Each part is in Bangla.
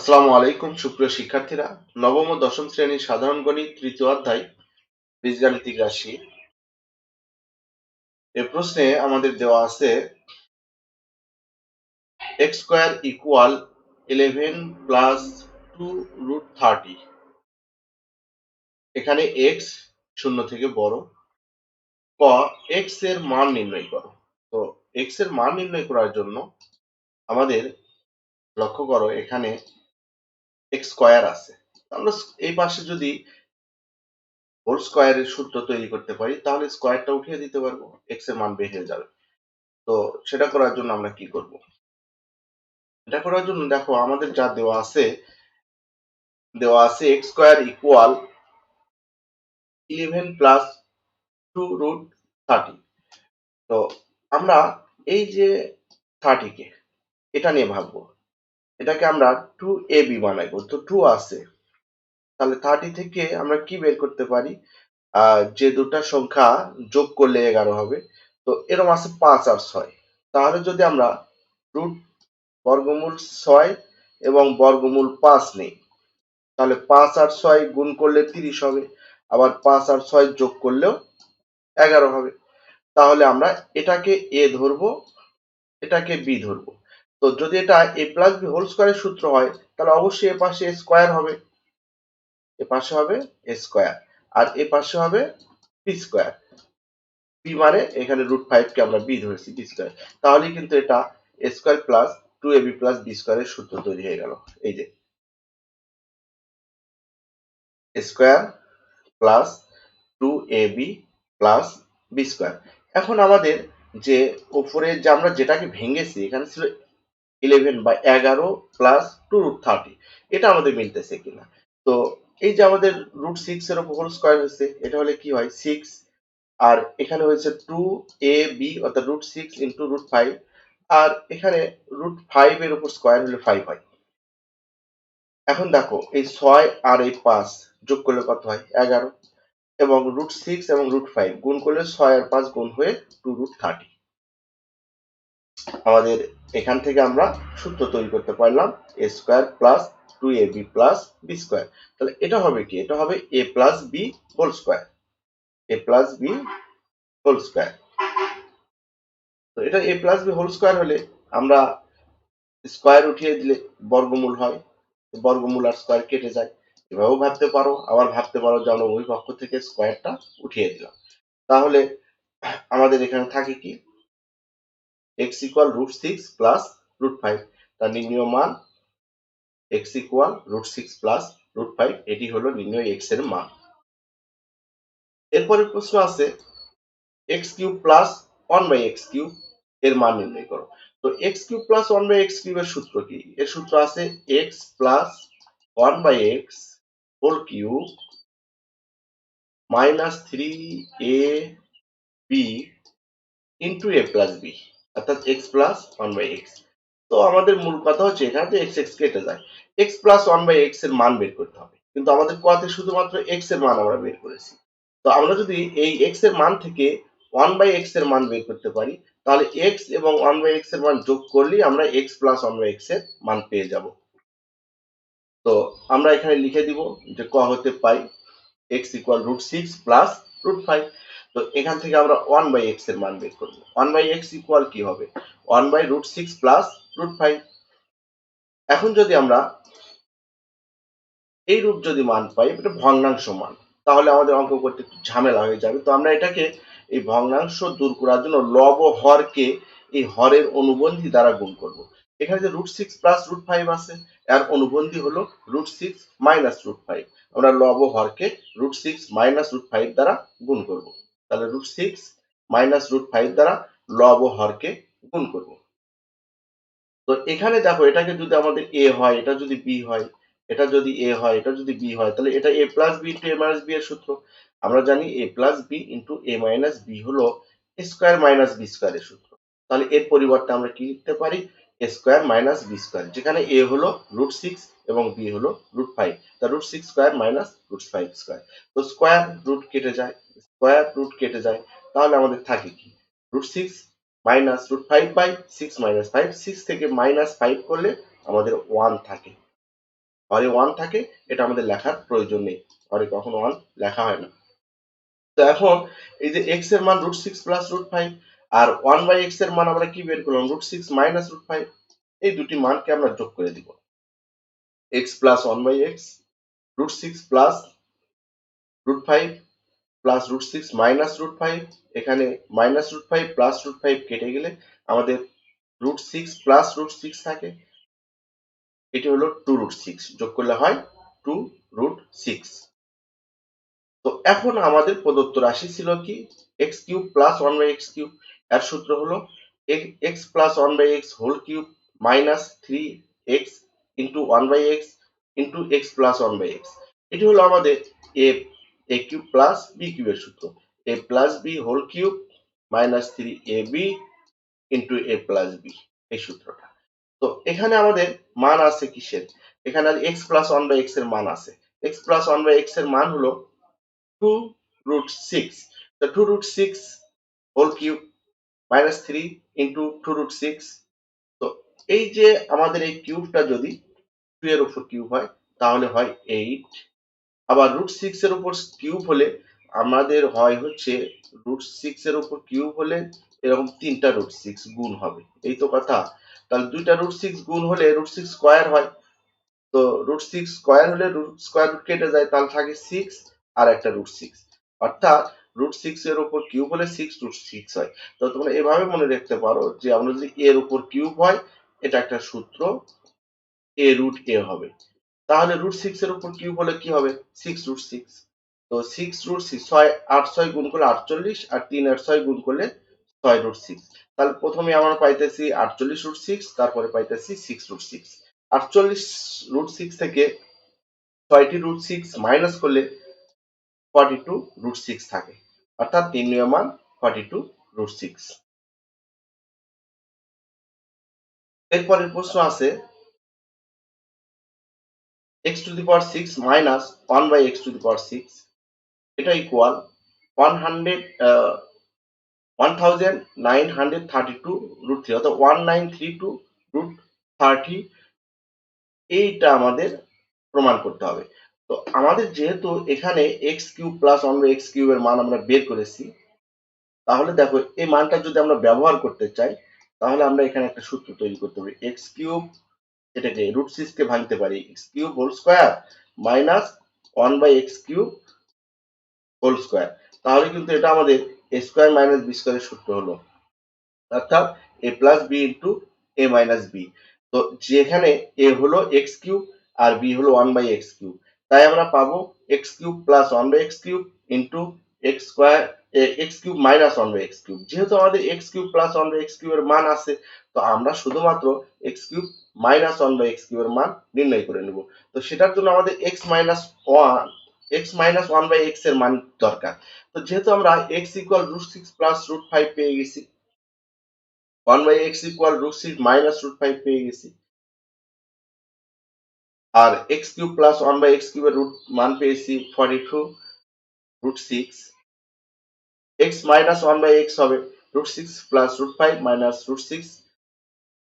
আসসালামু আলাইকুম সুপ্রিয় শিক্ষার্থীরা। নবম ও দশম শ্রেণীর সাধারণ গণিত তৃতীয় অধ্যায় বীজগাণিতিক রাশি। এই প্রশ্নে আমাদের দেওয়া আছে x স্কয়ার ইকুয়াল 11 প্লাস 2√30। এখানে x শূন্য থেকে বড়। ক x এর মান নির্ণয় করো। তো x এর মান নির্ণয় করার জন্য আমাদের লক্ষ্য করো এখানে x স্কয়ার আছে। আমরা এই পাশে যদি হোল স্কয়ারের সূত্র তৈরি করতে পারি তাহলে স্কয়ারটা উঠিয়ে দিতে পারবো, x এর মান বের হয়ে যাবে। তো সেটা করার জন্য আমরা কি করব? এটা করার জন্য দেখো আমাদের যা দেওয়া আছে x স্কয়ার ইকুয়াল 11 প্লাস 2√30। তো আমরা এই যে 30 কে এটা নিয়ে ভাববো, এটাকে আমরা 2ab বানাইবো। তো 2 আছে, তাহলে 30 থেকে আমরা কি বের করতে পারি? যে দুটা সংখ্যা যোগ করলে 11 হবে। তো এরকম আছে 5 আর 6। তাহলে যদি আমরা রুট বর্গমূল 6 এবং বর্গমূল 5 নেই, তাহলে 5 আর 6 গুণ করলে 30 হবে, আবার 5 আর 6 যোগ করলেও 11 হবে। তাহলে আমরা এটাকে a ধরবো, এটাকে b ধরবো। তো যদি এটা a প্লাস b হোল স্কয়ারের সূত্র হয় তাহলে অবশ্যই এ পাশে a স্কয়ার হবে, এ পাশে হবে a স্কয়ার, আর এ পাশে হবে b স্কয়ার। b মানে এখানে √5 কে আমরা b ধরেছি, b স্কয়ার। তাহলে কিন্তু এটা a square plus 2ab plus b স্কয়ারের সূত্র তৈরি হয়ে গেল। এই যে a square plus 2ab plus b square. এখন আমাদের যে উপরে যে আমরা যেটাকে ভেঙেছি এখানে ছিল 11 বা 11 প্লাস 2√30, এটা আমাদের মিলতেছে কিনা। তো এই যে আমাদের √6 এর উপর হোল স্কয়ার হয়েছে, এটা হলে কি হয় 6, আর এখানে হয়েছে 2ab অর্থাৎ √6 ইন্টু √5, আর এখানে √5 এর উপর স্কয়ার হলে 5 হয়। এখন দেখো এই 6 আর এই 5 যোগ করলে কত হয়? 11, এবং √6 এবং √5 গুণ করলে 6 আর 5 গুণ হয়ে 2√30। আমাদের এখান থেকে আমরা সূত্র তৈরি করতে পারলাম a square plus 2ab plus b square. তাহলে এটা হবে কি? এটা হবে a plus b whole square, a plus b whole square. তো এটা a plus b whole square হলে আমরা স্কয়ার উঠিয়ে দিলে বর্গমূল হয়, বর্গমূল আর স্কয়ার কেটে যায়। এভাবেও ভাবতে পারো, আবার ভাবতে পারো যে আমরা উভয় পক্ষ থেকে স্কয়ারটা উঠিয়ে দিলাম। তাহলে আমাদের এখানে থাকে কি? x ইকুয়াল √6 প্লাস √5, তার নির্ণীয় মান x ইকুয়াল √6 প্লাস √5, এটি হলো নির্ণয় x এর মান। এরপরে প্রশ্ন আছে x cube plus 1/x cube এর মান নির্ণয় করো। তো x cube plus 1/x cube এর সূত্র কি? এর সূত্র আছে x plus 1/x whole cube minus 3ab into a plus b, অর্থাৎ x প্লাস 1/x। তো আমাদের মূল কথা হচ্ছে এখানে যে x কেটে যায়, x প্লাস 1/x এর মান বের করতে হবে। কিন্তু আমাদের কোয়াতে শুধুমাত্র x এর মান আমরা বের করেছি। তো আমরা যদি এই x এর মান থেকে 1/x এর মান বের করতে পারি, তাহলে x এবং 1/x এর মান যোগ করলেই আমরা x প্লাস 1/x এর মান পেয়ে যাব। তো আমরা এখানে লিখে দিব যে ক হতে পাই x ইকুয়াল √6 প্লাস √5। তো এখান থেকে আমরা 1/x এর মান বের করব। 1/x ইকুয়াল কি হবে? 1/√6 প্লাস √5। এখন যদি আমরা এই রূপ যদি মান পাই, এটা ভগ্নাংশ মান, তাহলে আমাদের অঙ্ক করতে একটু ঝামেলা হয়ে যাবে। তো আমরা এটাকে এই ভগ্নাংশ দূর করার জন্য লব ও হরকে এই হরের অনুবন্ধী দ্বারা গুণ করব। এখানে যে √6 প্লাস √5 আছে, এর অনুবন্ধী হলো √6 মাইনাস √5। আমরা লব ও হরকে √6 মাইনাস √5 দ্বারা গুণ করব। তাহলে √6 মাইনাস √5 দ্বারা লব ও হরকে গুণ করব। তো এখানে দেখো এটাকে যদি আমাদের a হয়, এটা যদি b হয়, এটা যদি a হয়, এটা যদি b হয়, তাহলে এটা a plus b into a minus b এর সূত্র। আমরা জানি a plus b into a minus b হলো a square minus b square এর সূত্র। তাহলে এর পরিবর্তে আমরা কি লিখতে পারি? a square minus b square, যেখানে a হলো √6 এবং b হলো √5। তা √6 স্কয়ার মাইনাস √5 স্কয়ার। তো স্কয়ার রুট কেটে যায়, স্কয়ার রুট কেটে যায়, তাহলে আমাদের থাকে কি? √6 মাইনাস √5/6 মাইনাস 5, 6 থেকে মাইনাস 5 করলে আমাদের 1 থাকে। হরে 1 থাকে, এটা আমাদের লেখার প্রয়োজন নেই, হরে কখনো 1 লেখা হয় না। তো এখন এই যে x এর মান √6 প্লাস √5 আর 1/x এর মান আমরা কি বের করলাম, √6 মাইনাস √5, এই দুটি মানকে আমরা যোগ করে দিব। x plus 1/x, √6 plus √5 plus √6 minus √5, এখানে মাইনাস √5 প্লাস √5 কেটে গেলে আমাদের √6 প্লাস √6 থাকে, এটি হলো 2√6, যোগ করলে হয় 2√6। তো এখন আমাদের প্রদত্ত রাশি ছিল কি, x cube plus 1/x cube, এর সূত্র হলো x plus 1/x whole cube minus 3x into 1/x into x plus 1/x। এটি হলো আমাদের a কিউব প্লাস b কিউবের সূত্র, a plus b whole cube minus 3ab into a plus b, এই সূত্রটা। তো এখানে আমাদের মান আছে কিসের, এখানে x প্লাস 1/x এর মান আছে, x প্লাস 1/x এর মান হলো 2√6, the 2√6 whole cube minus 3 into 2√6। তো এই যে আমাদের এই কিউবটা যদি 2 এর উপর কিউব হয় তাহলে হয় 8, আবার √6 এর উপর কিউব হলে আমাদের হয় হচ্ছে √6 এর উপর কিউব হলে এরকম 3টা √6 গুণ হবে, এই তো কথা। তাহলে 2টা √6 গুণ হলে √6 স্কয়ার হয়, তো √6 স্কয়ার হলে রুট স্কয়ার রুট কেটে যায়, তাহলে থাকে 6 আর একটা √6, অর্থাৎ √6 এর উপর কিউব হলে 6√6 হয়। তো তোমরা এভাবে মনে রাখতে পারো যে আমরা যদি এর উপর কিউব হয়, এটা একটা সূত্র, a√a হবে। তাহলে √6 এর উপর কিউব হলে কি হবে, 6√6। তো 6√6, 6 গুণ করলে 48 আর 3 আর 6 গুণ করলে 6√6। তাহলে প্রথমে আমরা পাইতেছি 48√6, তারপরে পাইতেছি 6√6। 48√6 থেকে 6টি √6 মাইনাস করলে 42√6 থাকে, অর্থাৎ নির্ণয় মান 42√6। এরপরের প্রশ্ন আছে x to the power 6 minus 1/x⁶, এটা ইকুয়াল 1932√3, অর্থাৎ 1932√30, এইটা আমাদের প্রমাণ করতে হবে। তো আমাদের যেহেতু এখানে x³ প্লাস 1/x³ এর মান আমরা বের করেছি, তাহলে দেখো এই মানটা যদি আমরা ব্যবহার করতে চাই তাহলে আমরা এখানে একটা সূত্র তৈরি করতে পারি, x³ এটাকে √6 কে ভাঙতে পারি x³ whole square minus 1/x³ whole square, তাহলে কিন্তু এটা আমাদের a স্কয়ার মাইনাস b স্কয়ারের সূত্র হলো, অর্থাৎ a plus b into a minus b। তো যেখানে a হলো x³ আর b হলো 1/x³, তাই আমরা পাবো x³ plus 1/x³ into x³ minus 1/x³। যেহেতু আমাদের x³ প্লাস 1/x³ এর মান আছে, তো আমরা শুধুমাত্র x³ মাইনাস 1/x³ এর মান নির্ণয় করে নেব। তো সেটার জন্য আমাদের x মাইনাস 1/x এর মান দরকার। তো যেহেতু আমরা x ইকুয়াল √6 প্লাস √5 পেয়ে গেছি, 1/x ইকুয়াল √6 মাইনাস √5 পেয়ে গেছি, আর x³ প্লাস 1/x³ এর রুট মান পেয়েছি 42√6, x মাইনাস 1/x হবে √6 প্লাস √5 মাইনাস √6,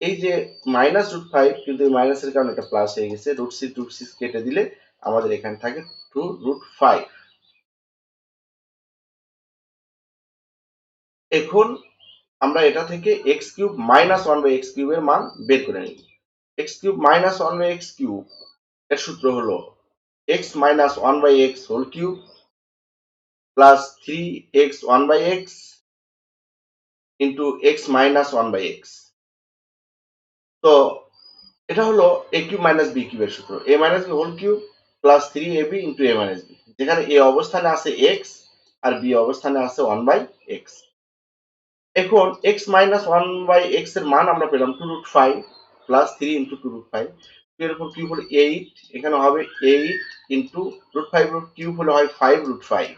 এই যে মাইনাস √5 কিন্তু এই মাইনাসের কারণে এটা প্লাস হয়ে গেছে, √6 কেটে দিলে আমাদের এখানে থাকে 2√5। এখন আমরা এটা থেকে x³ মাইনাস 1/x³ এর মান বের করে নিব। x³ মাইনাস 1/x³ এর সূত্র হলো x minus 1/x whole cube plus 3x 1/x into x minus 1/x। তো এটা হলো a কিউব মাইনাস b কিউবের সূত্র, a minus b whole cube plus 3ab into a minus b, যেখানে a অবস্থানে আছে x আর b অবস্থানে আছে 1/x। এখন x মাইনাস 1/x এর মান আমরা পেলাম 2√5 প্লাস 3 ইন্টু 2√5, এর উপর কিউব হলো 8, এখানে হবে 8 ইন্টু √5 কিউব হলে হয় 5√5,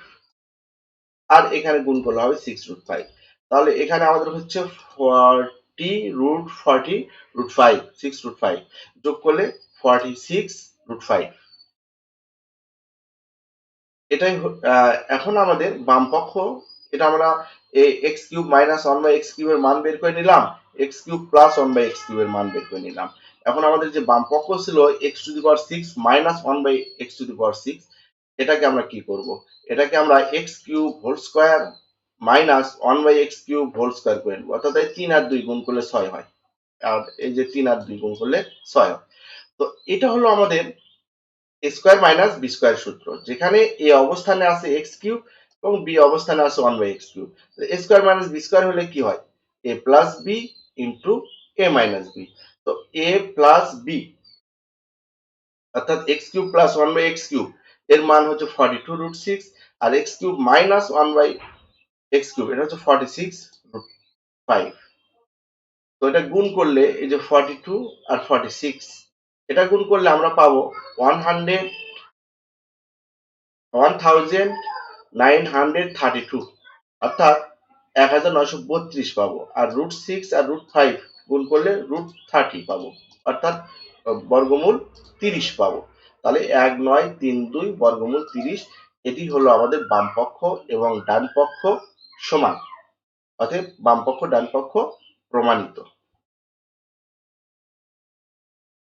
আর এখানে গুণ করলে হবে 6√5। তাহলে এখানে আমাদের হচ্ছে 40√40√5, 6√5 যোগ করলে 46√5। এটাই এখন আমাদের বাম পক্ষ, এটা আমরা x³ মাইনাস 1/x³ এর মান বের করে নিলাম, x³ প্লাস 1/x³ এর মান বের করে নিলাম। এখন আমাদের যে বাম পক্ষ ছিল x to the power 6 minus 1 by x to the power 6, এটাকে আমরা কি করব, এটাকে আমরা x cube whole square minus 1 by x cube whole square করে নেব, অর্থাৎ 3 আর 2 গুণ করলে 6 হয়, আর এই যে 3 আর 2 গুণ করলে 6 হয়। তো এটা হলো আমাদের a square minus b square সূত্র, যেখানে a অবস্থানে আছে x কিউব এবং b অবস্থানে আছে 1 বাই x কিউব। তো a square minus b square হলে কি হয়, a plus b into a minus b। তো a প্লাস b অর্থাৎ x cube plus 1 by x cube এর মান হচ্ছে 42 রুট 6, আর x cube minus 1 by x cube এটা হচ্ছে 46 রুট 5। তো এটা গুণ করলে এই যে 42 আর 46, এটা গুণ করলে আমরা পাবো 1932, অর্থাৎ 1932 পাবো। আর রুট 6 আর রুট 5 গুণ করলে রুট 30 পাবো, অর্থাৎ বর্গমূল 30 পাবো। তাহলে 1932 বর্গমূল 30, এটি হলো আমাদের বাম পক্ষ এবং ডান পক্ষ সমান, অতএব বাম পক্ষ ডান পক্ষ প্রমাণিত।